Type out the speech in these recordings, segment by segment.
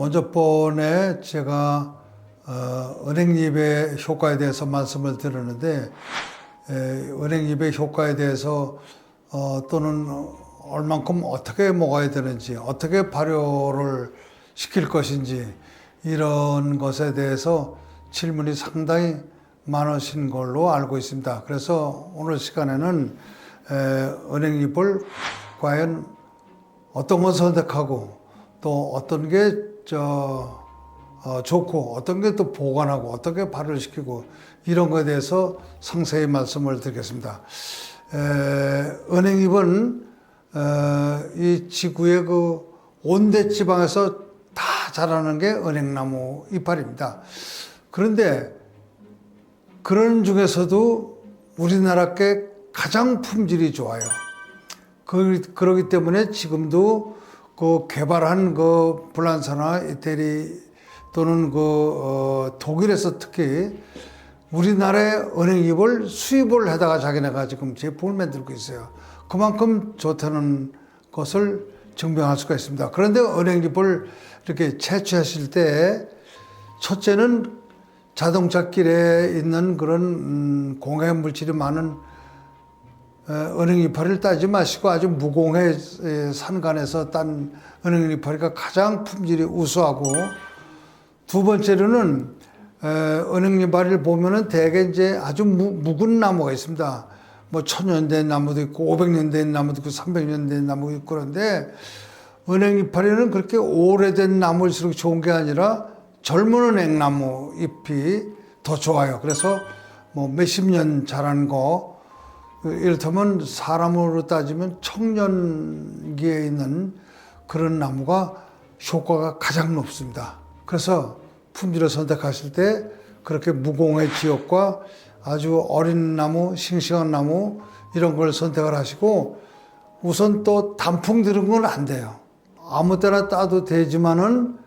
먼저 번에 제가 은행잎의 효과에 대해서 말씀을 드렸는데 은행잎의 효과에 대해서 또는 얼만큼 어떻게 먹어야 되는지 어떻게 발효를 시킬 것인지 이런 것에 대해서 질문이 상당히 많으신 걸로 알고 있습니다. 그래서 오늘 시간에는 은행잎을 과연 어떤 걸 선택하고 또 어떤 게 좋고 어떤 게 또 보관하고 어떻게 발효를 시키고 이런 것에 대해서 상세히 말씀을 드리겠습니다. 은행잎은 이 지구의 그 온대 지방에서 다 자라는 게 은행나무 이파리입니다. 그런데 그런 중에서도 우리나라 게 가장 품질이 좋아요. 그러기 때문에 지금도 그 개발한 그 불란서나 이태리 또는 독일에서 특히 우리나라의 은행잎을 수입을 해다가 자기네가 지금 제품을 만들고 있어요. 그만큼 좋다는 것을 증명할 수가 있습니다. 그런데 은행잎을 이렇게 채취하실 때 첫째는 자동차길에 있는 그런 공해 물질이 많은 은행이파리를 따지 마시고 아주 무공해 산간에서 딴 은행이파리가 가장 품질이 우수하고, 두 번째로는 은행이파리를 보면은 대개 이제 아주 묵은 나무가 있습니다. 뭐 1000년 된 나무도 있고 500년 된 나무도 있고 300년 된 나무도 있고, 그런데 은행이파리는 그렇게 오래된 나무일수록 좋은 게 아니라 젊은 은행나무 잎이 더 좋아요. 그래서 뭐 몇십 년 자란 거, 이를테면 사람으로 따지면 청년기에 있는 그런 나무가 효과가 가장 높습니다. 그래서 품질을 선택하실 때 그렇게 무공해 지역과 아주 어린 나무, 싱싱한 나무 이런 걸 선택을 하시고, 우선 또 단풍 들은 건 안 돼요. 아무 때나 따도 되지만은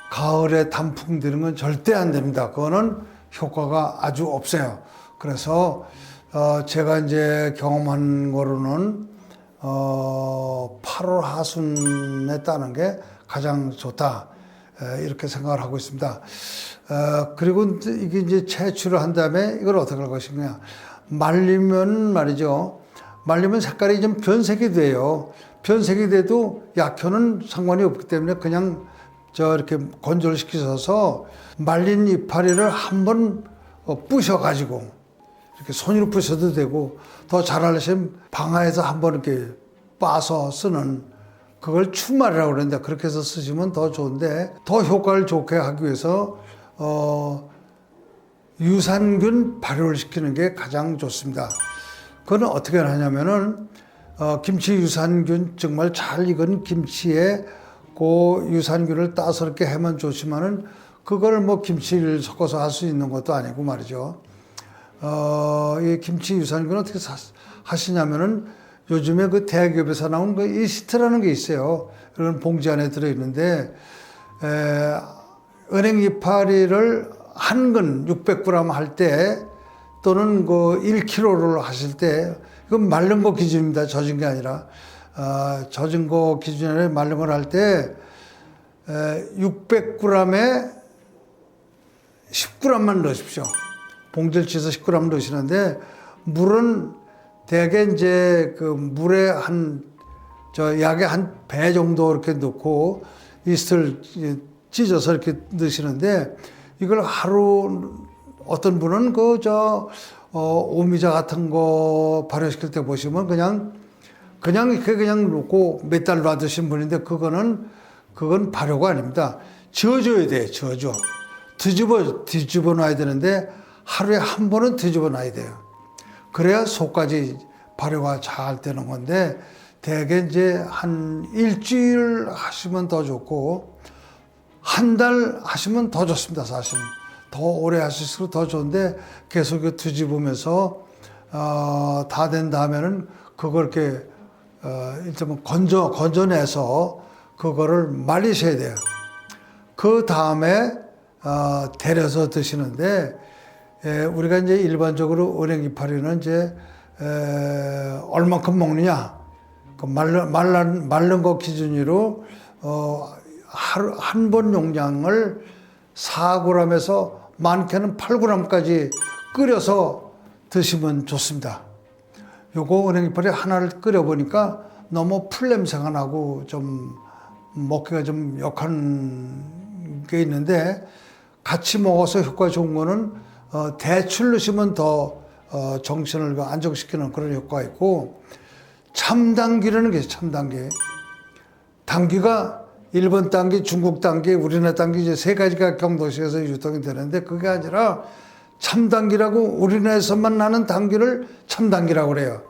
가을에 단풍 들은 건 절대 안 됩니다. 그거는 효과가 아주 없어요. 그래서 제가 이제 경험한 거로는 8월 하순에 따는 게 가장 좋다, 이렇게 생각을 하고 있습니다. 그리고 이게 이제 채취를 한 다음에 이걸 어떻게 할 것이냐. 말리면 말이죠. 말리면 색깔이 좀 변색이 돼요. 변색이 돼도 약효는 상관이 없기 때문에 그냥 이렇게 건조를 시키셔서 말린 이파리를 한번 부셔가지고 이렇게 손으로 부셔도 되고, 더 잘하려면 방아에서 한번 이렇게 빠서 쓰는, 그걸 추말이라고 그러는데 그렇게 해서 쓰시면 더 좋은데, 더 효과를 좋게 하기 위해서 유산균 발효를 시키는 게 가장 좋습니다. 그건 어떻게 하냐면은 김치 유산균, 정말 잘 익은 김치에 그 유산균을 따서 이렇게 하면 좋지만은 그걸 뭐 김치를 섞어서 할 수 있는 것도 아니고 말이죠. 이 김치 유산균은 어떻게 하시냐면은 요즘에 그 대기업에서 나온 그 이스트라는 게 있어요. 그런 봉지 안에 들어있는데, 은행 이파리를 한 근 600g 할 때 또는 그 1kg를 하실 때, 이건 마른 거 기준입니다. 젖은 게 아니라. 젖은 거 기준에 마른 걸 할 때 600g에 10g만 넣으십시오. 봉지를 찢어서 10g 넣으시는데, 물은 대개 이제 그 물에 약의 한 배 정도 이렇게 넣고 이스트를 찢어서 이렇게 넣으시는데, 이걸 하루, 어떤 분은 오미자 같은 거 발효시킬 때 보시면 그냥 놓고 몇 달 놔두신 분인데, 그건 발효가 아닙니다. 저어줘야 돼요. 저어줘. 뒤집어 놔야 되는데 하루에 한 번은 뒤집어 놔야 돼요. 그래야 속까지 발효가 잘 되는 건데, 대개 이제 한 일주일 하시면 더 좋고 한 달 하시면 더 좋습니다. 사실 더 오래 하실수록 더 좋은데, 계속 뒤집으면서 다 된 다음에는 그걸 이렇게 일단 건져내서 그거를 말리셔야 돼요. 그 다음에 데려서 드시는데, 우리가 이제 일반적으로 은행 이파리는 이제 얼만큼 먹느냐, 그 마른 거 기준으로 하루 한 번 용량을 4g에서 많게는 8g까지 끓여서 드시면 좋습니다. 요거 은행이파리 하나를 끓여 보니까 너무 풀 냄새가 나고 좀 먹기가 좀 역한 게 있는데, 같이 먹어서 효과 좋은 거는 대추를 넣으시면 더 정신을 안정시키는 그런 효과가 있고, 참당귀라는 게 있어요. 참당귀. 당귀가 일본 당귀, 중국 당귀, 우리나라 당귀 이제 세 가지가 경도시에서 유통이 되는데, 그게 아니라 참당귀라고 우리나라에서만 나는 당귀를 참당귀라고 그래요.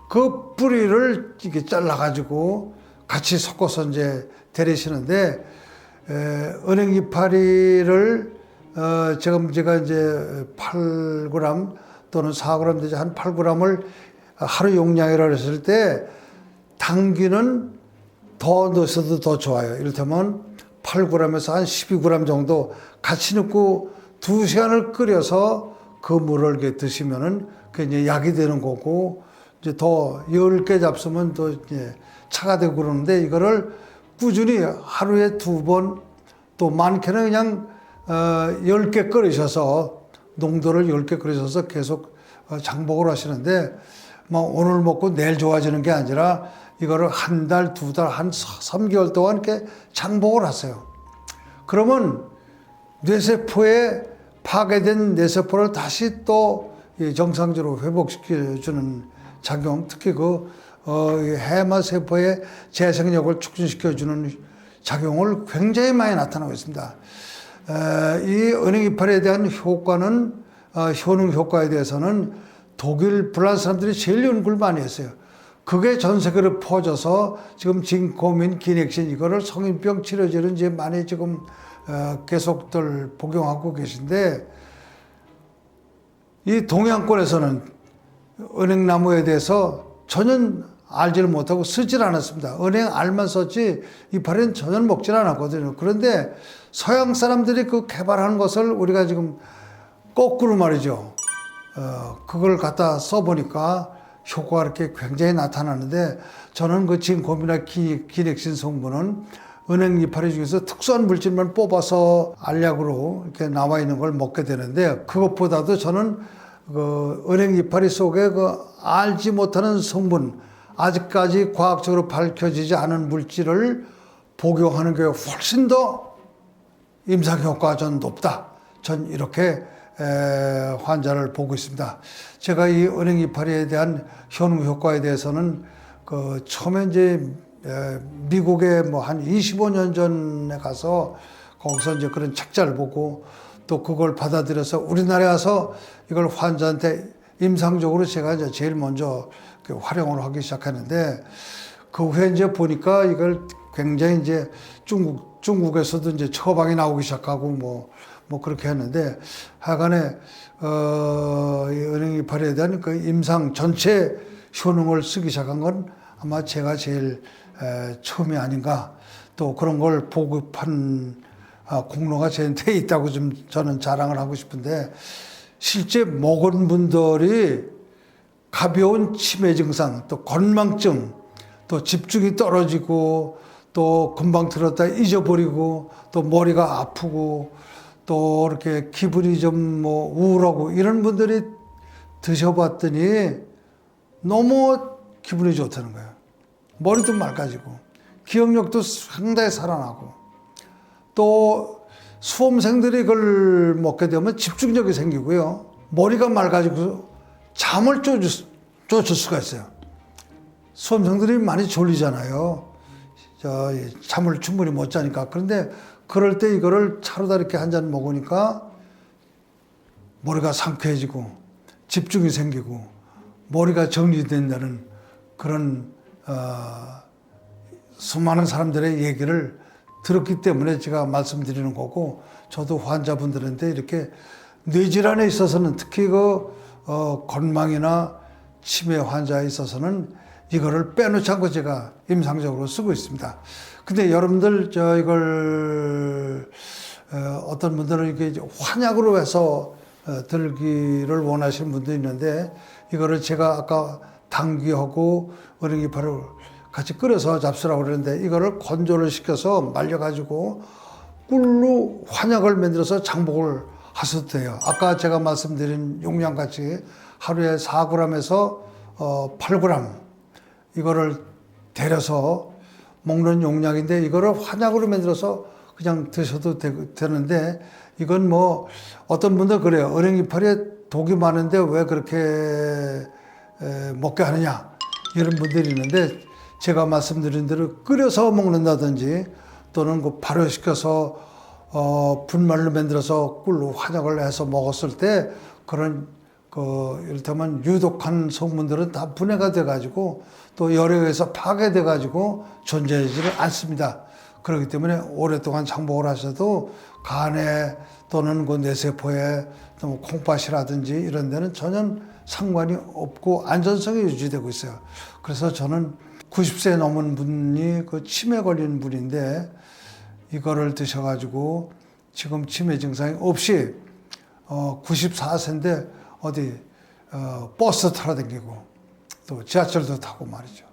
그 뿌리를 이렇게 잘라가지고 같이 섞어서 이제 데리시는데, 은행 이파리를 제가 이제 8g 또는 4g 되지 한 8g을 하루 용량이라고 했을 때, 당귀는 더 넣으셔도 더 좋아요. 이를테면 8g에서 한 12g 정도 같이 넣고 2시간을 끓여서 그 물을 이렇게 드시면은 그게 이제 약이 되는 거고, 이제 더 10개 잡수면 또 이제 차가 되고 그러는데, 이거를 꾸준히 하루에 2번, 또 많게는 그냥 10개 끓이셔서, 농도를 10개 끓이셔서 계속 장복을 하시는데, 뭐 오늘 먹고 내일 좋아지는 게 아니라 이거를 한 달, 2달, 한 3개월 동안 이렇게 장복을 하세요. 그러면 뇌세포에 파괴된 뇌세포를 다시 또 정상적으로 회복시켜주는 작용, 특히 해마 세포의 재생력을 촉진시켜주는 작용을 굉장히 많이 나타나고 있습니다. 이 은행 이파리에 대한 효과는, 효능 효과에 대해서는 독일, 프랑스 사람들이 제일 연구를 많이 했어요. 그게 전 세계로 퍼져서 지금 진코민, 기넥신 이거를 성인병 치료제로 이제 많이 지금 계속들 복용하고 계신데, 이 동양권에서는 은행나무에 대해서 전혀 알지를 못하고 쓰질 않았습니다. 은행 알만 썼지 이파리는 전혀 먹질 않았거든요. 그런데 서양 사람들이 그 개발한 것을 우리가 지금 거꾸로 말이죠. 그걸 갖다 써보니까 효과가 이렇게 굉장히 나타나는데, 저는 그 진코민이나 기넥신 성분은 은행 이파리 중에서 특수한 물질만 뽑아서 알약으로 이렇게 나와 있는 걸 먹게 되는데, 그것보다도 저는 그 은행 이파리 속에 그 알지 못하는 성분, 아직까지 과학적으로 밝혀지지 않은 물질을 복용하는 게 훨씬 더 임상 효과가 전 높다. 전 이렇게 환자를 보고 있습니다. 제가 이 은행 이파리에 대한 효능 효과에 대해서는 그 처음에 이제 미국에 뭐 한 25년 전에 가서 거기서 이제 그런 책자를 보고, 또 그걸 받아들여서 우리나라에 와서 이걸 환자한테 임상적으로 제가 이제 제일 먼저 활용을 하기 시작했는데, 그 후에 이제 보니까 이걸 굉장히 이제 중국에서도 이제 처방이 나오기 시작하고 뭐 그렇게 했는데, 하여간에 은행 이파리에 대한 그 임상 전체 효능을 쓰기 시작한 건 아마 제가 제일 처음이 아닌가. 또 그런 걸 보급한 공로가 저한테 있다고 좀 저는 자랑을 하고 싶은데, 실제 먹은 분들이 가벼운 치매 증상, 또 건망증, 또 집중이 떨어지고, 또 금방 들었다 잊어버리고, 또 머리가 아프고, 또 이렇게 기분이 좀 뭐 우울하고 이런 분들이 드셔봤더니 너무 기분이 좋다는 거예요. 머리도 맑아지고 기억력도 상당히 살아나고, 또 수험생들이 이걸 먹게 되면 집중력이 생기고요, 머리가 맑아지고 잠을 쫓을 수가 있어요. 수험생들이 많이 졸리잖아요. 잠을 충분히 못 자니까. 그런데 그럴 때 이거를 차로다 이렇게 한 잔 먹으니까 머리가 상쾌해지고 집중이 생기고 머리가 정리된다는 그런 수많은 사람들의 얘기를 들었기 때문에 제가 말씀드리는 거고, 저도 환자분들한테 이렇게 뇌질환에 있어서는, 특히 건망이나 치매 환자에 있어서는 이거를 빼놓지 않고 제가 임상적으로 쓰고 있습니다. 근데 여러분들 이걸 어떤 분들은 이게 환약으로 해서 들기를 원하시는 분도 있는데, 이거를 제가 아까 당귀하고 은행이파리를 같이 끓여서 잡수라고 그러는데 이거를 건조를 시켜서 말려가지고 꿀로 환약을 만들어서 장복을 하셔도 돼요. 아까 제가 말씀드린 용량같이 하루에 4g에서 8g 이거를 데려서 먹는 용량인데 이거를 환약으로 만들어서 그냥 드셔도 되는데 이건 뭐 어떤 분들 그래요. 어령이파리에 독이 많은데 왜 그렇게 먹게 하느냐 이런 분들이 있는데 제가 말씀드린 대로 끓여서 먹는다든지 또는 그 발효시켜서 분말로 만들어서 꿀로 환약을 해서 먹었을 때 그런 이를테면 유독한 성분들은 다 분해가 돼가지고 또 열에 의해서 파괴돼가지고 존재하지를 않습니다. 그렇기 때문에 오랫동안 장복을 하셔도 간에 또는 그 뇌세포에 또 콩팥이라든지 이런 데는 전혀 상관이 없고 안전성이 유지되고 있어요. 그래서 저는 90세 넘은 분이 그 치매 걸린 분인데 이거를 드셔가지고 지금 치매 증상이 없이 94세인데 어디 버스 타러 다니고 또 지하철도 타고 말이죠.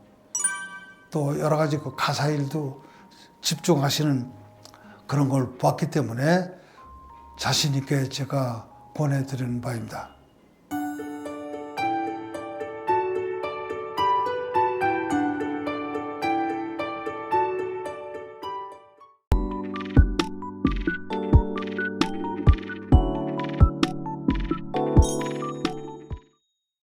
또 여러 가지 그 가사 일도 집중하시는 그런 걸 봤기 때문에 자신 있게 제가 권해드리는 바입니다.